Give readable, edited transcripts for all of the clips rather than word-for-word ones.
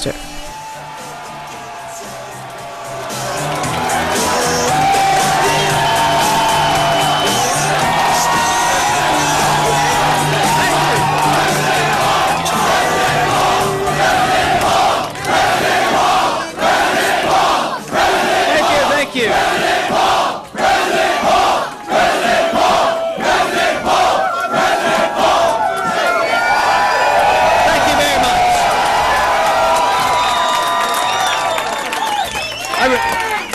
Minister.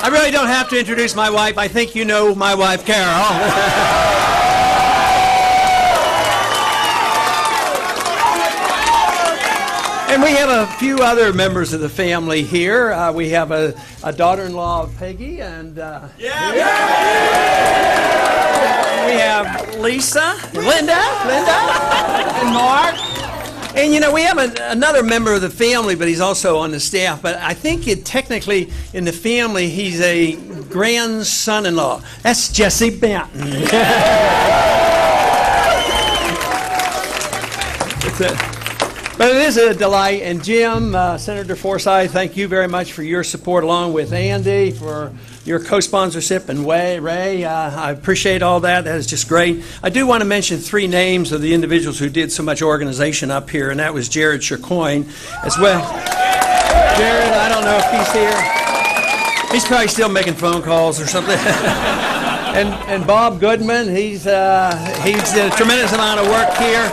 I really don't have to introduce my wife. I think you know my wife, Carol. And we have a few other members of the family here. We have a daughter-in-law of Peggy, and we have Lisa, Linda, and Mark. And, you know, we have another member of the family, but he's also on the staff. But I think technically in the family, he's a grandson-in-law. That's Jesse Benton. But it is a delight. And Jim, Senator Forsyth, thank you very much for your support, along with Andy, for your co-sponsorship, and Ray. I appreciate all that. That is just great. I do want to mention 3 names of the individuals who did so much organization up here, and that was Jared Chacoin as well. Jared, I don't know if he's here. He's probably still making phone calls or something. and Bob Goodman, he did a tremendous amount of work here.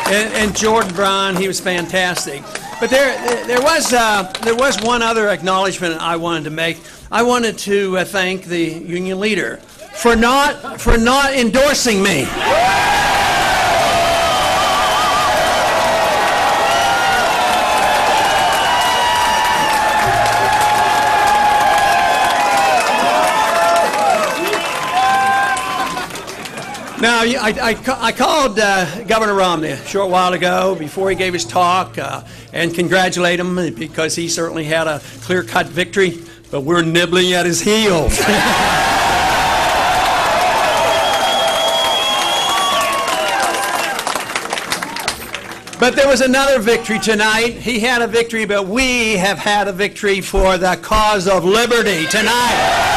And Jordan Brown, he was fantastic. But there was one other acknowledgement I wanted to make. I wanted to thank the union leader for not endorsing me. Now, I called Governor Romney a short while ago before he gave his talk and congratulate him because he certainly had a clear-cut victory, but we're nibbling at his heels. But there was another victory tonight. He had a victory, but we have had a victory for the cause of liberty tonight.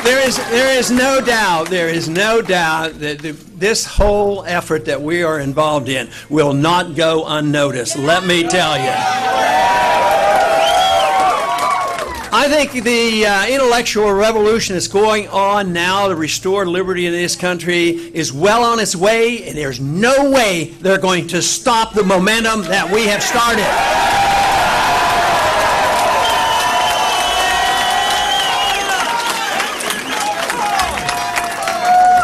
There is no doubt that this whole effort that we are involved in will not go unnoticed, let me tell you. I think the intellectual revolution that's going on now to restore liberty in this country is well on its way, and there's no way they're going to stop the momentum that we have started.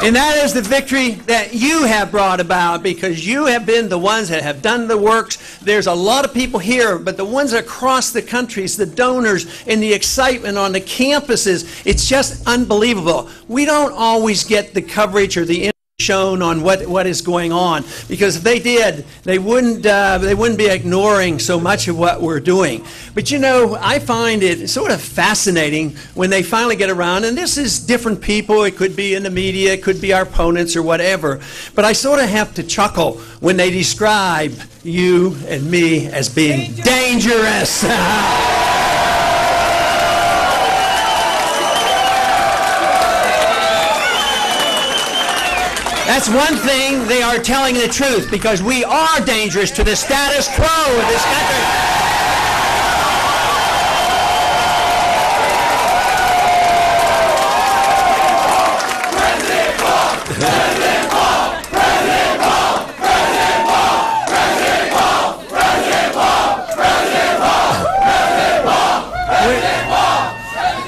And that is the victory that you have brought about, because you have been the ones that have done the works. There's a lot of people here, but the ones across the countries, the donors, and the excitement on the campuses, it's just unbelievable. We don't always get the coverage or the shown on what is going on, because if they did, they wouldn't be ignoring so much of what we're doing. But you know, I find it sort of fascinating when they finally get around, and this is different people, it could be in the media, it could be our opponents or whatever, but I sort of have to chuckle when they describe you and me as being dangerous. That's one thing, they are telling the truth, because we are dangerous to the status quo of this country.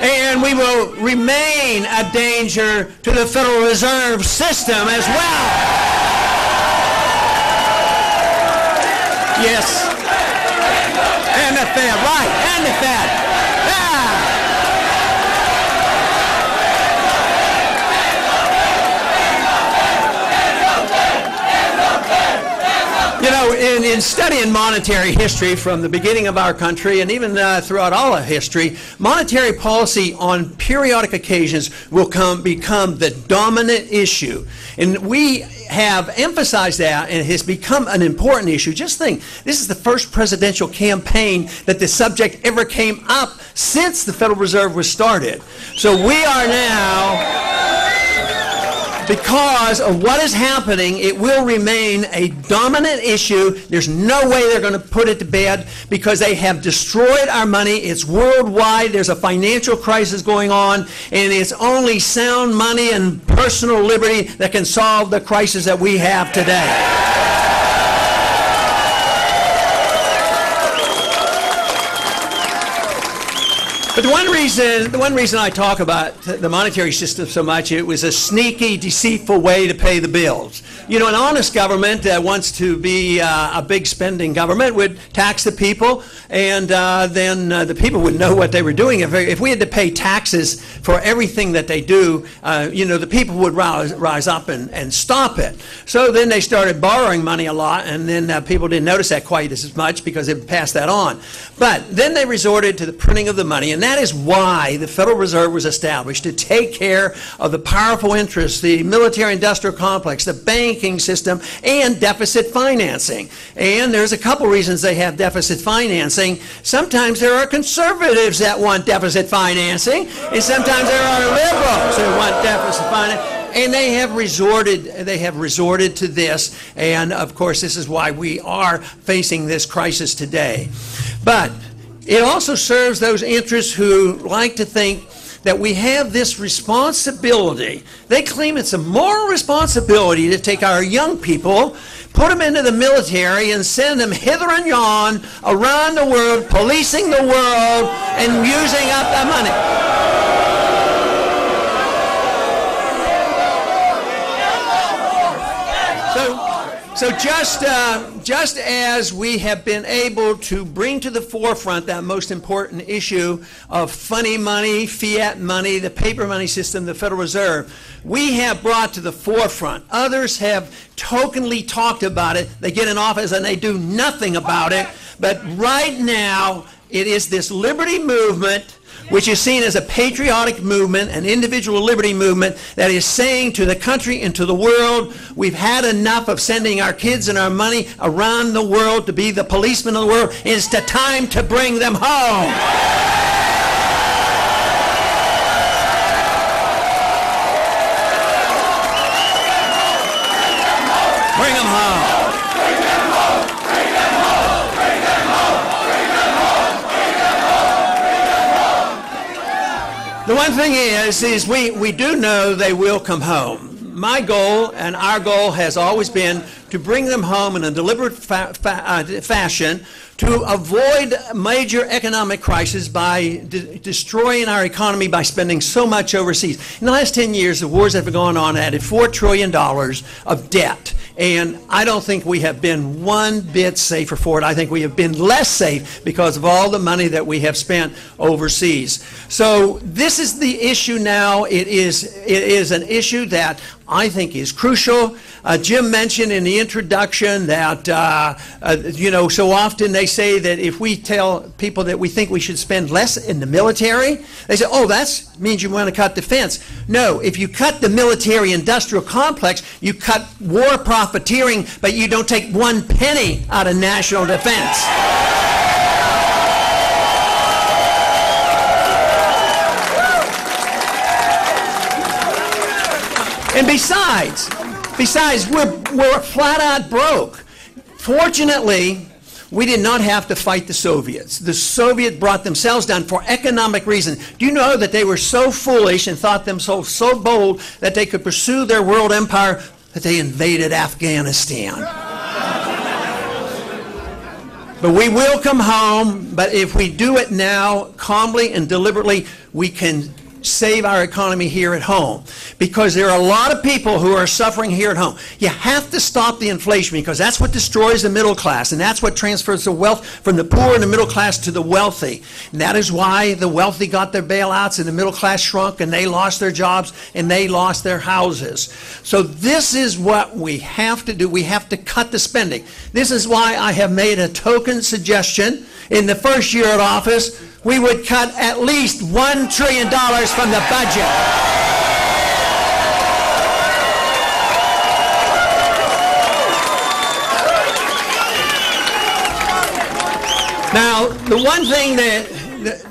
And we will remain a danger to the Federal Reserve System as well. Yes. And the Fed, right, and the Fed. You know, know, in studying monetary history from the beginning of our country and even throughout all of history, monetary policy on periodic occasions will become the dominant issue. And we have emphasized that, and it has become an important issue. Just think, this is the first presidential campaign that the subject ever came up since the Federal Reserve was started. So we are now, because of what is happening, it will remain a dominant issue. There's no way they're going to put it to bed because they have destroyed our money. It's worldwide. There's a financial crisis going on, and it's only sound money and personal liberty that can solve the crisis that we have today. But the one reason I talk about the monetary system so much, it was a sneaky, deceitful way to pay the bills. You know, an honest government that wants to be a big spending government would tax the people, and then the people would know what they were doing. If we had to pay taxes for everything that they do, you know, the people would rise up and stop it. So then they started borrowing money a lot, and then people didn't notice that quite as much because they passed that on. But then they resorted to the printing of the money, and that is why the Federal Reserve was established, to take care of the powerful interests, the military-industrial complex, the banking system, and deficit financing. And there's a couple reasons they have deficit financing. Sometimes there are conservatives that want deficit financing, and sometimes there are liberals who want deficit financing. And they have resorted to this, and of course this is why we are facing this crisis today. But it also serves those interests who like to think that we have this responsibility. They claim it's a moral responsibility to take our young people, put them into the military, and send them hither and yon around the world, policing the world and using up the money. So just as we have been able to bring to the forefront that most important issue of funny money, fiat money, the paper money system, the Federal Reserve, we have brought to the forefront. Others have tokenly talked about it. They get in office and they do nothing about it. But right now, it is this liberty movement, which is seen as a patriotic movement, an individual liberty movement, that is saying to the country and to the world, we've had enough of sending our kids and our money around the world to be the policemen of the world. It's time to bring them home. Bring them home. The one thing is we do know they will come home. My goal and our goal has always been to bring them home in a deliberate fashion to avoid major economic crisis by destroying our economy by spending so much overseas. In the last 10 years, the wars that have gone on added $4 trillion of debt. And I don't think we have been one bit safer for it. I think we have been less safe because of all the money that we have spent overseas. So this is the issue now. It is an issue that I think is crucial. Jim mentioned in the introduction that, you know, so often they say that if we tell people that we think we should spend less in the military, they say, oh, that means you want to cut defense. No, if you cut the military-industrial complex, you cut war profiteering, but you don't take 1 penny out of national defense. And besides, we're flat out broke. Fortunately, we did not have to fight the Soviets. The Soviets brought themselves down for economic reasons. Do you know that they were so foolish and thought themselves so bold that they could pursue their world empire that they invaded Afghanistan? But we will come home, but if we do it now, calmly and deliberately, we can save our economy here at home, because there are a lot of people who are suffering here at home. You have to stop the inflation, because that's what destroys the middle class, and that's what transfers the wealth from the poor and the middle class to the wealthy. And that is why the wealthy got their bailouts and the middle class shrunk and they lost their jobs and they lost their houses. So this is what we have to do. We have to cut the spending. This is why I have made a token suggestion. In the first year of office, we would cut at least $1 trillion from the budget. Now, the one thing that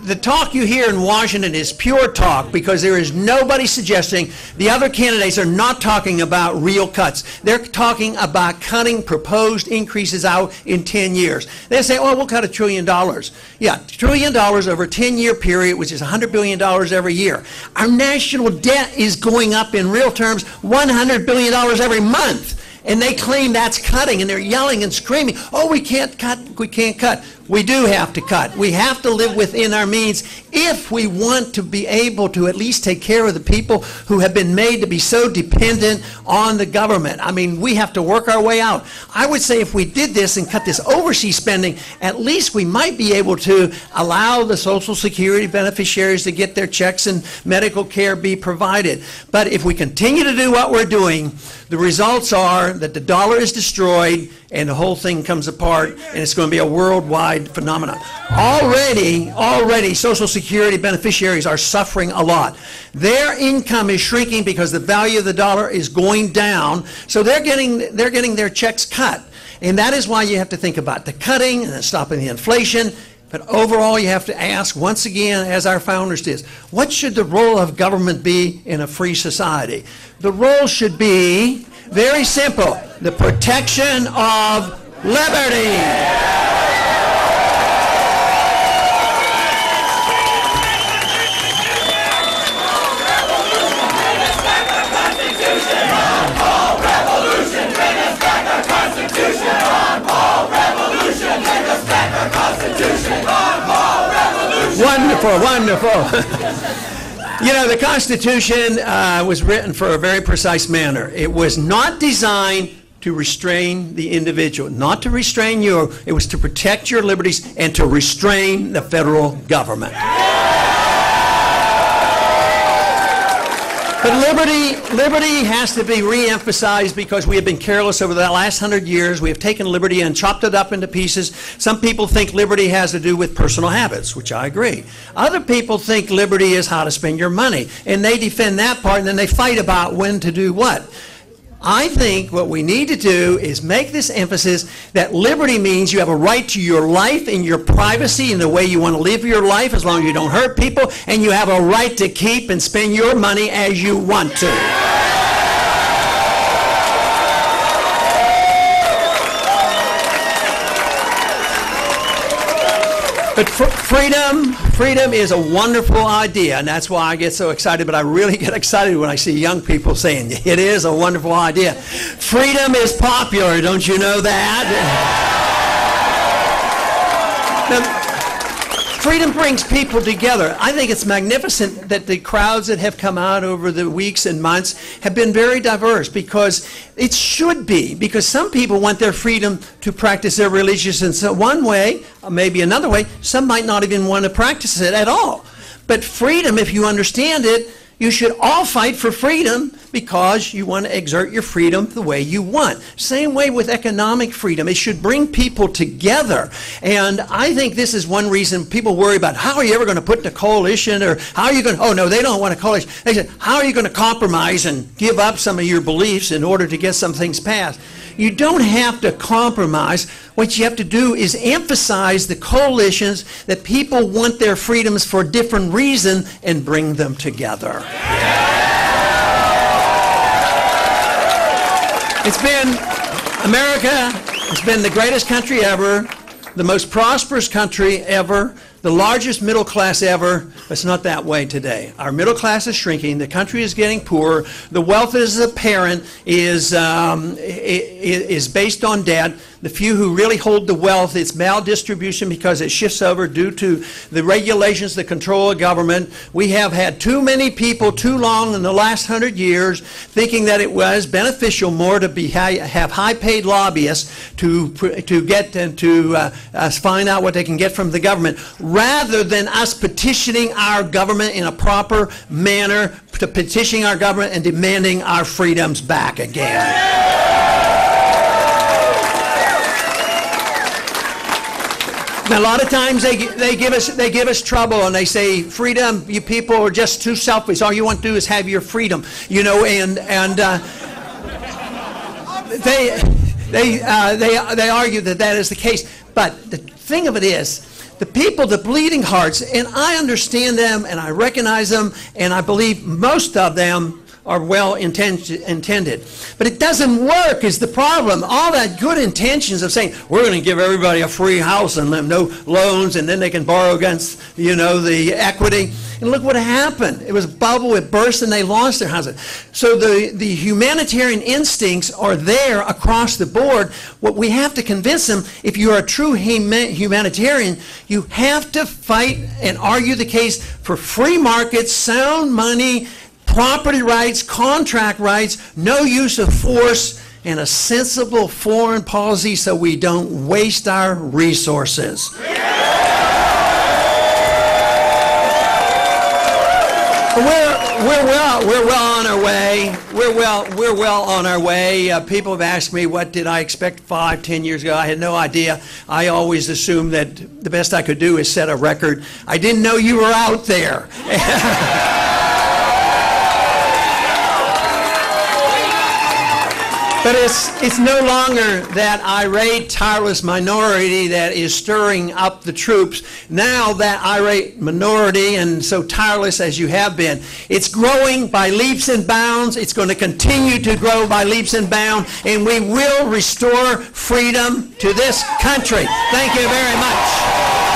the talk you hear in Washington is pure talk, because there is nobody suggesting, the other candidates are not talking about real cuts. They're talking about cutting proposed increases out in 10 years. They say, oh, we'll cut $1 trillion. Yeah, $1 trillion over a 10-year period, which is $100 billion every year. Our national debt is going up in real terms $100 billion every month. And they claim that's cutting, and they're yelling and screaming, oh, we can't cut, we can't cut. We do have to cut. We have to live within our means if we want to be able to at least take care of the people who have been made to be so dependent on the government. I mean, we have to work our way out. I would say if we did this and cut this overseas spending, at least we might be able to allow the Social Security beneficiaries to get their checks and medical care be provided. But if we continue to do what we're doing, the results are that the dollar is destroyed and the whole thing comes apart, and it's going to be a worldwide phenomenon. Already, Social Security beneficiaries are suffering a lot. Their income is shrinking because the value of the dollar is going down, so they're getting their checks cut. And that is why you have to think about the cutting and stopping the inflation. But overall, you have to ask, once again, as our founders did, what should the role of government be in a free society? The role should be very simple: the protection of liberty. Wonderful, wonderful. You know, the Constitution was written for a very precise manner. It was not designed to restrain the individual, not to restrain you. It was to protect your liberties and to restrain the federal government. But liberty has to be re-emphasized, because we have been careless over the last 100 years. We have taken liberty and chopped it up into pieces. Some people think liberty has to do with personal habits, which I agree. Other people think liberty is how to spend your money, and they defend that part, and then they fight about when to do what. I think what we need to do is make this emphasis that liberty means you have a right to your life and your privacy and the way you want to live your life, as long as you don't hurt people, and you have a right to keep and spend your money as you want to. But freedom is a wonderful idea, and that's why I get so excited. But I really get excited when I see young people saying it is a wonderful idea. Freedom is popular, don't you know that? Now, freedom brings people together. I think it's magnificent that the crowds that have come out over the weeks and months have been very diverse, because it should be, because some people want their freedom to practice their religious in one way, or maybe another way. Some might not even want to practice it at all. But freedom, if you understand it, you should all fight for freedom because you want to exert your freedom the way you want. Same way with economic freedom. It should bring people together. And I think this is one reason people worry about, how are you ever going to put in a coalition, or how are you going to, oh no, they don't want a coalition. They said, how are you going to compromise and give up some of your beliefs in order to get some things passed? You don't have to compromise. What you have to do is emphasize the coalitions that people want their freedoms for different reasons and bring them together. It's been, America has been the greatest country ever, the most prosperous country ever, the largest middle class ever. It's not that way today. Our middle class is shrinking. The country is getting poorer. The wealth as apparent is based on debt. the few who really hold the wealth. It's maldistribution because it shifts over due to the regulations that control government. We have had too many people too long in the last 100 years thinking that it was beneficial more to have high-paid lobbyists to get and to find out what they can get from the government, rather than us petitioning our government in a proper manner, to petitioning our government and demanding our freedoms back again. Now, a lot of times they give us trouble, and they say, freedom, you people are just too selfish. All you want to do is have your freedom, you know, and they argue that that is the case. But the thing of it is, the people, the bleeding hearts, and I understand them, and I recognize them, and I believe most of them are well intended. But it doesn't work is the problem. All that good intentions of saying, we're going to give everybody a free house and no loans, and then they can borrow against, you know, the equity. And look what happened. It was a bubble, it burst, and they lost their houses. So the humanitarian instincts are there across the board. What we have to convince them, if you're a true humanitarian, you have to fight and argue the case for free markets, sound money, property rights, contract rights, no use of force, and a sensible foreign policy so we don't waste our resources. We're well on our way. We're well on our way. People have asked me, what did I expect 5, 10 years ago? I had no idea. I always assumed that the best I could do is set a record. I didn't know you were out there. But it's no longer that irate, tireless minority that is stirring up the troops. Now that irate minority, and so tireless as you have been, it's growing by leaps and bounds. It's going to continue to grow by leaps and bounds, and we will restore freedom to this country. Thank you very much.